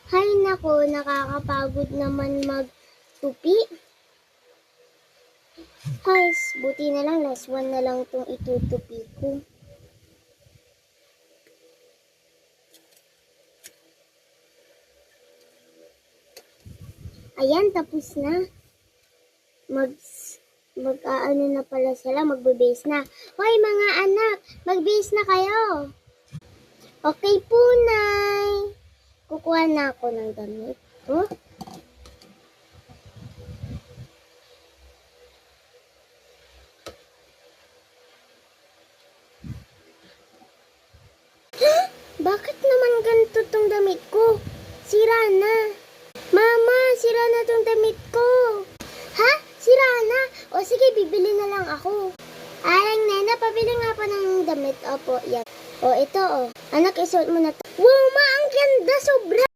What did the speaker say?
Hay nako, nakakapagod naman magtupi. Guys, buti na lang last one na lang itong itutupi ko. Ayan, tapos na. Mag-ano na pala sila, magbe-base na. Hoy mga anak, mag-base na kayo. Okay po, Nay. Kukuha na ako ng damit. Oh? Bakit naman ganito tong damit ko? Sira na. Mama, sira na tong damit ko. Ha? Sira na? O sige, bibili na lang ako. Alang nena, pabili nga pa ng damit. Opo, yan. O, ito o. Anak, isuot mo na to. Wow, ma, ang ganda. Sobra.